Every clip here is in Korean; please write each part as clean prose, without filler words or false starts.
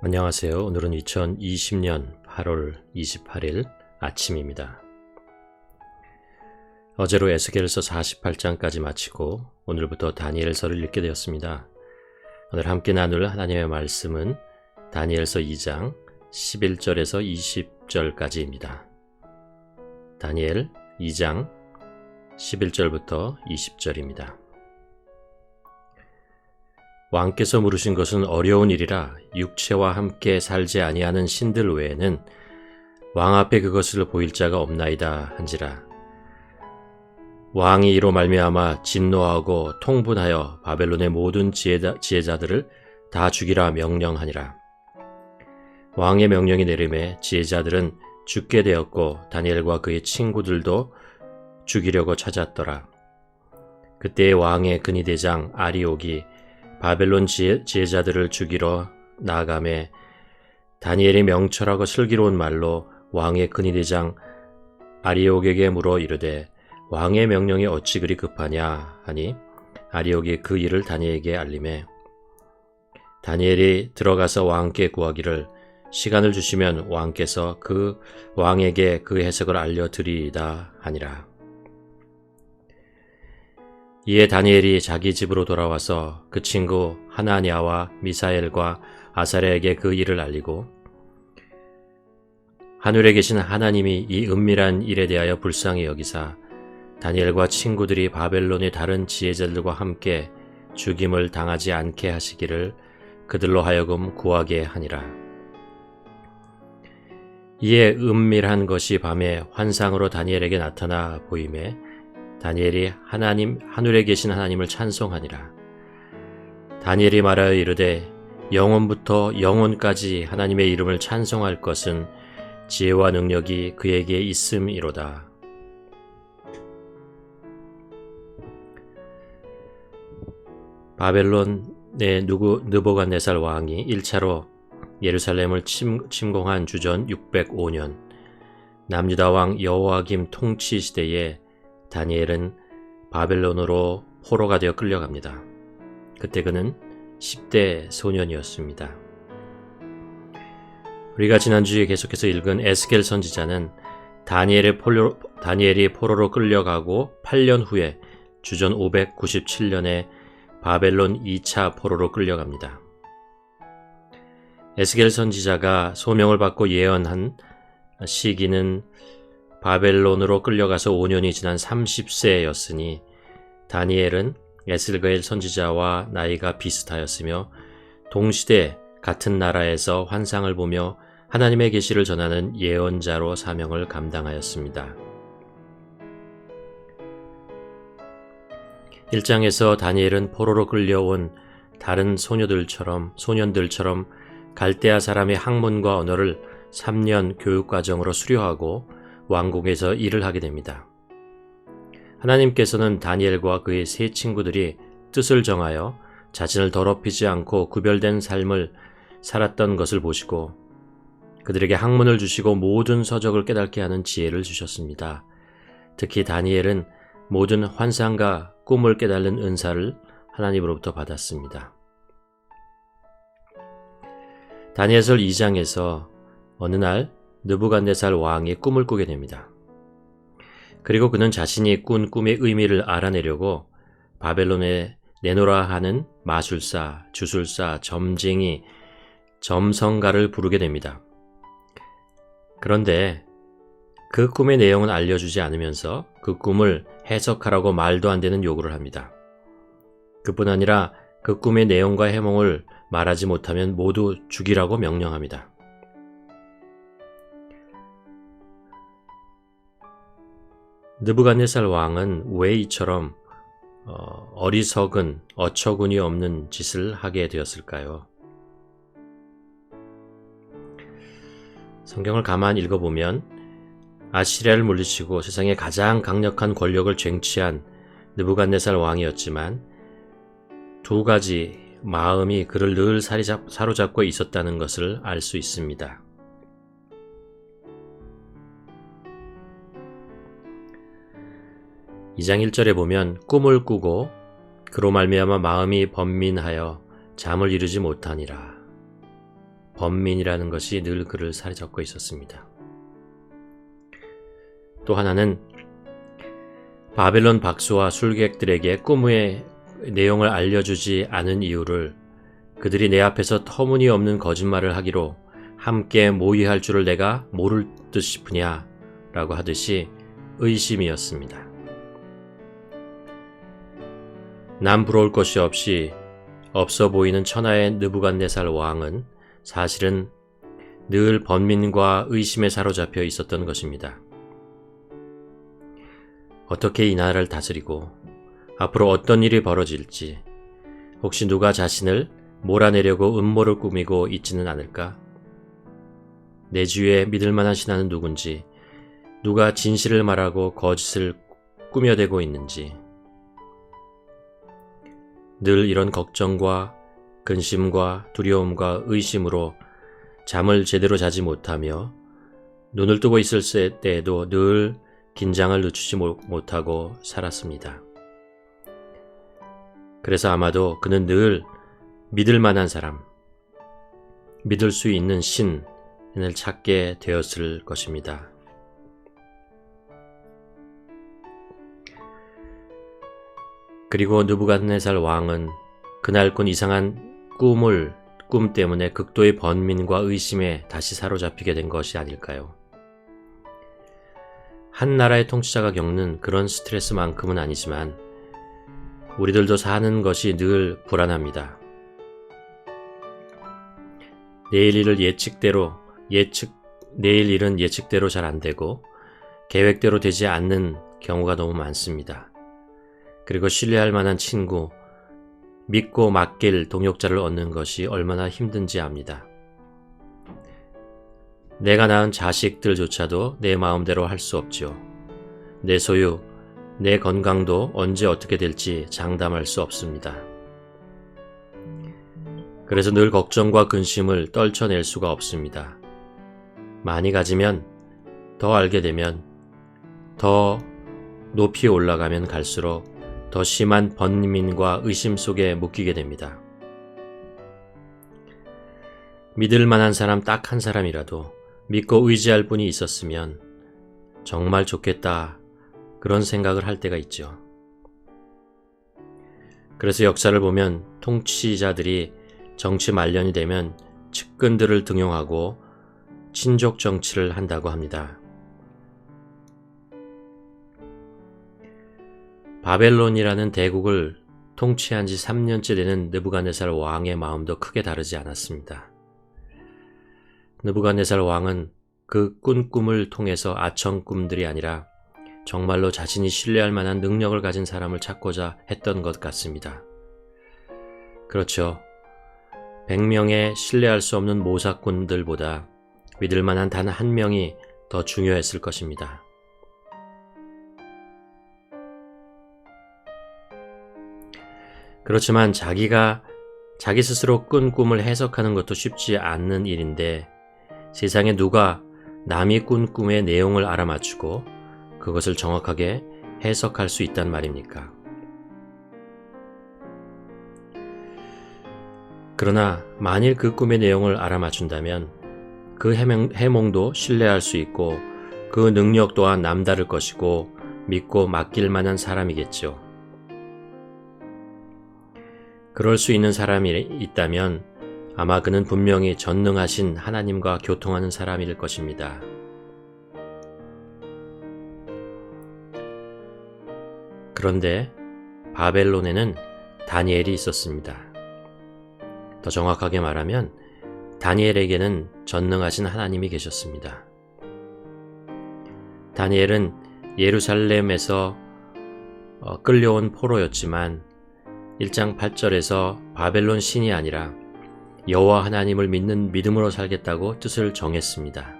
안녕하세요. 오늘은 2020년 8월 28일 아침입니다. 어제로 에스겔서 48장까지 마치고 오늘부터 다니엘서를 읽게 되었습니다. 오늘 함께 나눌 하나님의 말씀은 다니엘서 2장 11절에서 20절까지입니다. 다니엘 2장 11절부터 20절입니다. 왕께서 물으신 것은 어려운 일이라 육체와 함께 살지 아니하는 신들 외에는 왕 앞에 그것을 보일 자가 없나이다 한지라. 왕이 이로 말미암아 진노하고 통분하여 바벨론의 모든 지혜자들을 다 죽이라 명령하니라. 왕의 명령이 내림에 지혜자들은 죽게 되었고 다니엘과 그의 친구들도 죽이려고 찾았더라. 그때 왕의 근위대장 아리옥이 바벨론 지혜자들을 죽이러 나아가매 다니엘이 명철하고 슬기로운 말로 왕의 근위대장 아리옥에게 물어 이르되 왕의 명령이 어찌 그리 급하냐 하니 아리옥이 그 일을 다니엘에게 알림해 다니엘이 들어가서 왕께 구하기를 시간을 주시면 왕께서 그 왕에게 그 해석을 알려드리이다 하니라. 이에 다니엘이 자기 집으로 돌아와서 그 친구 하나냐와 미사엘과 아사랴에게 그 일을 알리고 하늘에 계신 하나님이 이 은밀한 일에 대하여 불쌍히 여기사 다니엘과 친구들이 바벨론의 다른 지혜자들과 함께 죽임을 당하지 않게 하시기를 그들로 하여금 구하게 하니라. 이에 은밀한 것이 밤에 환상으로 다니엘에게 나타나 보이매 다니엘이 하늘에 계신 하나님을 찬송하니라. 다니엘이 말하여 이르되 영원부터 영원까지 하나님의 이름을 찬송할 것은 지혜와 능력이 그에게 있음이로다. 바벨론의 느부갓네살 왕이 1차로 예루살렘을 침공한 주전 605년 남유다 왕 여호야김 통치 시대에 다니엘은 바벨론으로 포로가 되어 끌려갑니다. 그때 그는 10대 소년이었습니다. 우리가 지난주에 계속해서 읽은 에스겔 선지자는 다니엘이 포로로 끌려가고 8년 후에 주전 597년에 바벨론 2차 포로로 끌려갑니다. 에스겔 선지자가 소명을 받고 예언한 시기는 바벨론으로 끌려가서 5년이 지난 30세였으니 다니엘은 에스겔 선지자와 나이가 비슷하였으며 동시대 같은 나라에서 환상을 보며 하나님의 계시를 전하는 예언자로 사명을 감당하였습니다. 1장에서 다니엘은 포로로 끌려온 다른 소년들처럼 갈대아 사람의 학문과 언어를 3년 교육과정으로 수료하고 왕궁에서 일을 하게 됩니다. 하나님께서는 다니엘과 그의 세 친구들이 뜻을 정하여 자신을 더럽히지 않고 구별된 삶을 살았던 것을 보시고 그들에게 학문을 주시고 모든 서적을 깨닫게 하는 지혜를 주셨습니다. 특히 다니엘은 모든 환상과 꿈을 깨달는 은사를 하나님으로부터 받았습니다. 다니엘서 2장에서 어느 날 느부갓네살 왕이 꿈을 꾸게 됩니다. 그리고 그는 자신이 꾼 꿈의 의미를 알아내려고 바벨론에 내노라 하는 마술사, 주술사, 점쟁이, 점성가를 부르게 됩니다. 그런데 그 꿈의 내용은 알려주지 않으면서 그 꿈을 해석하라고 말도 안 되는 요구를 합니다. 그뿐 아니라 그 꿈의 내용과 해몽을 말하지 못하면 모두 죽이라고 명령합니다. 느부갓네살 왕은 왜 이처럼 어리석은 어처구니 없는 짓을 하게 되었을까요? 성경을 가만히 읽어보면 아시리아를 물리치고 세상의 가장 강력한 권력을 쟁취한 느부갓네살 왕이었지만 두 가지 마음이 그를 늘 사로잡고 있었다는 것을 알 수 있습니다. 이 장 1절에 보면 꿈을 꾸고 그로 말미암아 마음이 번민하여 잠을 이루지 못하니라. 번민이라는 것이 늘 그를 사로잡고 있었습니다. 또 하나는 바벨론 박수와 술객들에게 꿈의 내용을 알려주지 않은 이유를 그들이 내 앞에서 터무니없는 거짓말을 하기로 함께 모의할 줄을 내가 모를 듯 싶으냐 라고 하듯이 의심이었습니다. 남 부러울 것이 없어 보이는 천하의 느부갓네살 왕은 사실은 늘 번민과 의심에 사로잡혀 있었던 것입니다. 어떻게 이 나라를 다스리고 앞으로 어떤 일이 벌어질지, 혹시 누가 자신을 몰아내려고 음모를 꾸미고 있지는 않을까? 내 주위에 믿을 만한 신하는 누군지, 누가 진실을 말하고 거짓을 꾸며대고 있는지, 늘 이런 걱정과 근심과 두려움과 의심으로 잠을 제대로 자지 못하며 눈을 뜨고 있을 때에도 늘 긴장을 늦추지 못하고 살았습니다. 그래서 아마도 그는 늘 믿을 만한 사람, 믿을 수 있는 신을 찾게 되었을 것입니다. 그리고 느부갓네살 왕은 그날 꾼 이상한 꿈 때문에 극도의 번민과 의심에 다시 사로잡히게 된 것이 아닐까요? 한 나라의 통치자가 겪는 그런 스트레스만큼은 아니지만 우리들도 사는 것이 늘 불안합니다. 내일 일은 예측대로 잘 안 되고 계획대로 되지 않는 경우가 너무 많습니다. 그리고 신뢰할 만한 친구, 믿고 맡길 동역자를 얻는 것이 얼마나 힘든지 압니다. 내가 낳은 자식들조차도 내 마음대로 할 수 없지요. 내 소유, 내 건강도 언제 어떻게 될지 장담할 수 없습니다. 그래서 늘 걱정과 근심을 떨쳐낼 수가 없습니다. 많이 가지면, 더 알게 되면, 더 높이 올라가면 갈수록 더 심한 번민과 의심 속에 묶이게 됩니다. 믿을 만한 사람 딱 한 사람이라도 믿고 의지할 분이 있었으면 정말 좋겠다, 그런 생각을 할 때가 있죠. 그래서 역사를 보면 통치자들이 정치 말년이 되면 측근들을 등용하고 친족 정치를 한다고 합니다. 바벨론이라는 대국을 통치한 지 3년째 되는 느부갓네살 왕의 마음도 크게 다르지 않았습니다. 느부갓네살 왕은 그 꾼 꿈을 통해서 아청 꿈들이 아니라 정말로 자신이 신뢰할 만한 능력을 가진 사람을 찾고자 했던 것 같습니다. 그렇죠. 100명의 신뢰할 수 없는 모사꾼들보다 믿을 만한 단 한 명이 더 중요했을 것입니다. 그렇지만 자기 스스로 꾼 꿈을 해석하는 것도 쉽지 않는 일인데 세상에 누가 남이 꾼 꿈의 내용을 알아맞추고 그것을 정확하게 해석할 수 있단 말입니까? 그러나 만일 그 꿈의 내용을 알아맞춘다면 그 해몽도 신뢰할 수 있고 그 능력 또한 남다를 것이고 믿고 맡길 만한 사람이겠죠. 그럴 수 있는 사람이 있다면 아마 그는 분명히 전능하신 하나님과 교통하는 사람일 것입니다. 그런데 바벨론에는 다니엘이 있었습니다. 더 정확하게 말하면 다니엘에게는 전능하신 하나님이 계셨습니다. 다니엘은 예루살렘에서 끌려온 포로였지만 1장 8절에서 바벨론 신이 아니라 여호와 하나님을 믿는 믿음으로 살겠다고 뜻을 정했습니다.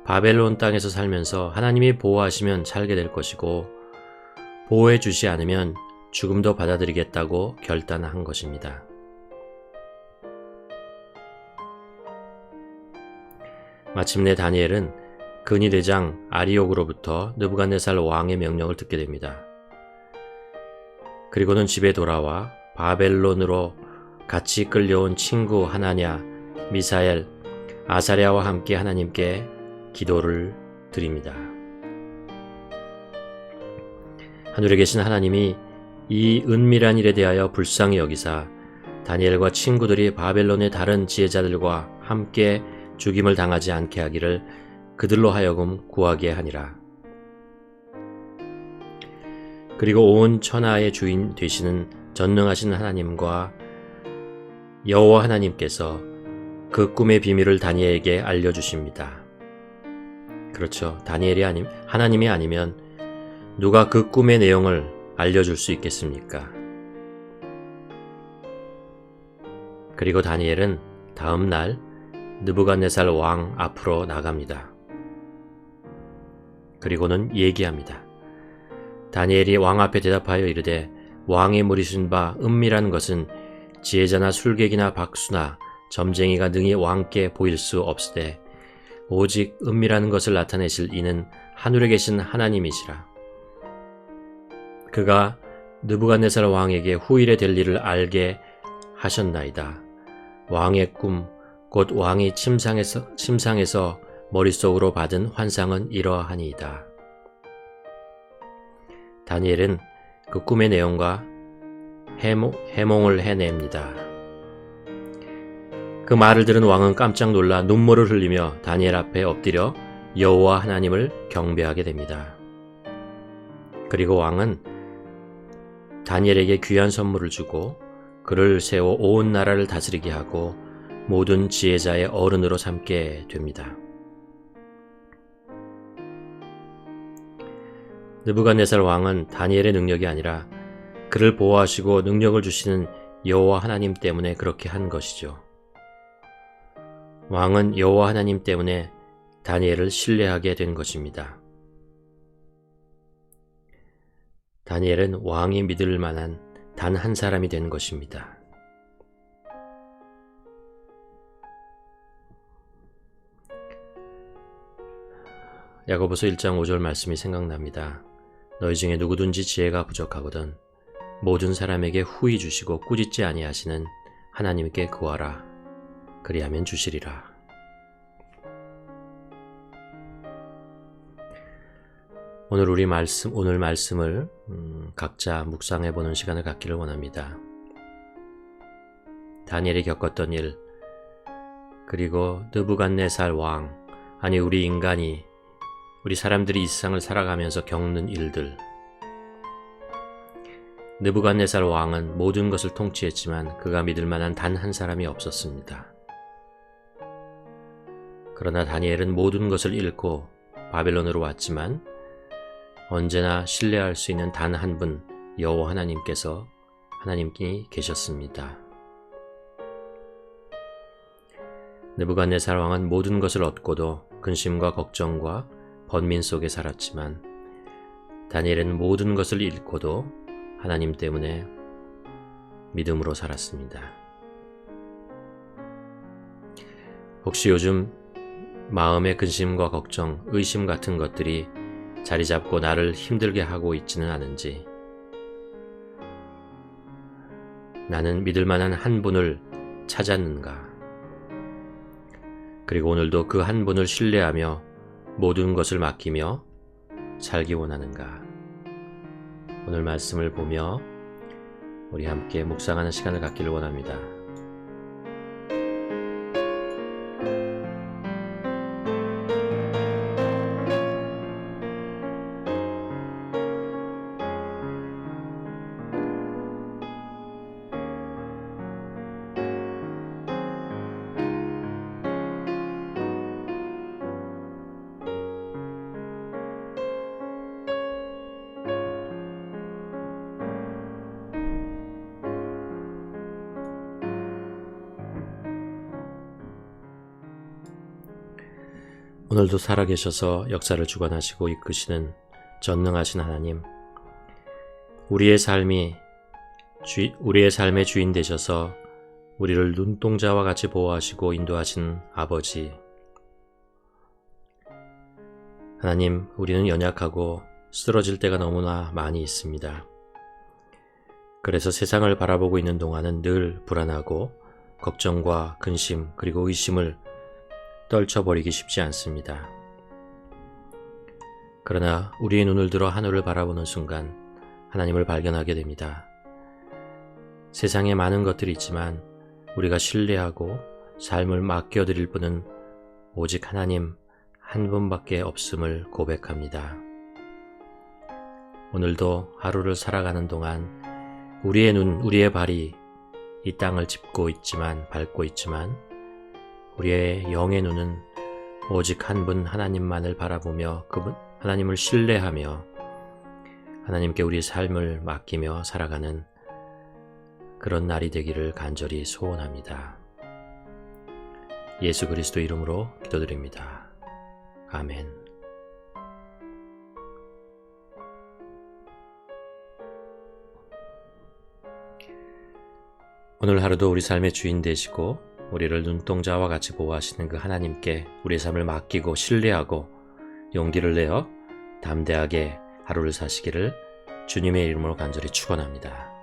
바벨론 땅에서 살면서 하나님이 보호하시면 살게 될 것이고 보호해 주지 않으면 죽음도 받아들이겠다고 결단한 것입니다. 마침내 다니엘은 근위대장 아리옥으로부터 느부갓네살 왕의 명령을 듣게 됩니다. 그리고는 집에 돌아와 바벨론으로 같이 끌려온 친구 하나냐, 미사엘, 아사랴와 함께 하나님께 기도를 드립니다. 하늘에 계신 하나님이 이 은밀한 일에 대하여 불쌍히 여기사 다니엘과 친구들이 바벨론의 다른 지혜자들과 함께 죽임을 당하지 않게 하기를 그들로 하여금 구하게 하니라. 그리고 온 천하의 주인 되시는 전능하신 하나님과 여호와 하나님께서 그 꿈의 비밀을 다니엘에게 알려주십니다. 그렇죠. 하나님이 아니면 누가 그 꿈의 내용을 알려줄 수 있겠습니까? 그리고 다니엘은 다음 날 느부갓네살 왕 앞으로 나갑니다. 그리고는 얘기합니다. 다니엘이 왕 앞에 대답하여 이르되 왕의 물으신 바 은밀한 것은 지혜자나 술객이나 박수나 점쟁이가 능히 왕께 보일 수 없으되 오직 은밀한 것을 나타내실 이는 하늘에 계신 하나님이시라. 그가 느부갓네살 왕에게 후일에 될 일을 알게 하셨나이다. 왕의 꿈, 곧 왕이 침상에서 머릿속으로 받은 환상은 이러하니이다. 다니엘은 그 꿈의 내용과 해몽을 해냅니다. 그 말을 들은 왕은 깜짝 놀라 눈물을 흘리며 다니엘 앞에 엎드려 여호와 하나님을 경배하게 됩니다. 그리고 왕은 다니엘에게 귀한 선물을 주고 그를 세워 온 나라를 다스리게 하고 모든 지혜자의 어른으로 삼게 됩니다. 느부갓네살 왕은 다니엘의 능력이 아니라 그를 보호하시고 능력을 주시는 여호와 하나님 때문에 그렇게 한 것이죠. 왕은 여호와 하나님 때문에 다니엘을 신뢰하게 된 것입니다. 다니엘은 왕이 믿을 만한 단 한 사람이 된 것입니다. 야고보서 1장 5절 말씀이 생각납니다. 너희 중에 누구든지 지혜가 부족하거든 모든 사람에게 후히 주시고 꾸짖지 아니하시는 하나님께 구하라. 그리하면 주시리라. 오늘 말씀을 각자 묵상해 보는 시간을 갖기를 원합니다. 다니엘이 겪었던 일, 그리고 느부갓네살 왕, 아니 우리 사람들이 이 세상을 살아가면서 겪는 일들. 느부갓네살 왕은 모든 것을 통치했지만 그가 믿을 만한 단 한 사람이 없었습니다. 그러나 다니엘은 모든 것을 잃고 바벨론으로 왔지만 언제나 신뢰할 수 있는 단 한 분, 여호와 하나님께 계셨습니다. 느부갓네살 왕은 모든 것을 얻고도 근심과 걱정과 번민 속에 살았지만 다니엘은 모든 것을 잃고도 하나님 때문에 믿음으로 살았습니다. 혹시 요즘 마음의 근심과 걱정, 의심 같은 것들이 자리 잡고 나를 힘들게 하고 있지는 않은지, 나는 믿을 만한 한 분을 찾았는가? 그리고 오늘도 그 한 분을 신뢰하며 모든 것을 맡기며 살기 원하는가? 오늘 말씀을 보며 우리 함께 묵상하는 시간을 갖기를 원합니다. 오늘도 살아계셔서 역사를 주관하시고 이끄시는 전능하신 하나님, 우리의 삶의 주인 되셔서 우리를 눈동자와 같이 보호하시고 인도하신 아버지, 하나님, 우리는 연약하고 쓰러질 때가 너무나 많이 있습니다. 그래서 세상을 바라보고 있는 동안은 늘 불안하고 걱정과 근심 그리고 의심을 떨쳐버리기 쉽지 않습니다. 그러나 우리의 눈을 들어 하늘을 바라보는 순간 하나님을 발견하게 됩니다. 세상에 많은 것들이 있지만 우리가 신뢰하고 삶을 맡겨드릴 분은 오직 하나님 한 분밖에 없음을 고백합니다. 오늘도 하루를 살아가는 동안 우리의 눈, 우리의 발이 이 땅을 밟고 있지만 우리의 영의 눈은 오직 한 분 하나님만을 바라보며 그분 하나님을 신뢰하며 하나님께 우리 삶을 맡기며 살아가는 그런 날이 되기를 간절히 소원합니다. 예수 그리스도 이름으로 기도드립니다. 아멘. 오늘 하루도 우리 삶의 주인 되시고 우리를 눈동자와 같이 보호하시는 그 하나님께 우리의 삶을 맡기고 신뢰하고 용기를 내어 담대하게 하루를 사시기를 주님의 이름으로 간절히 축원합니다.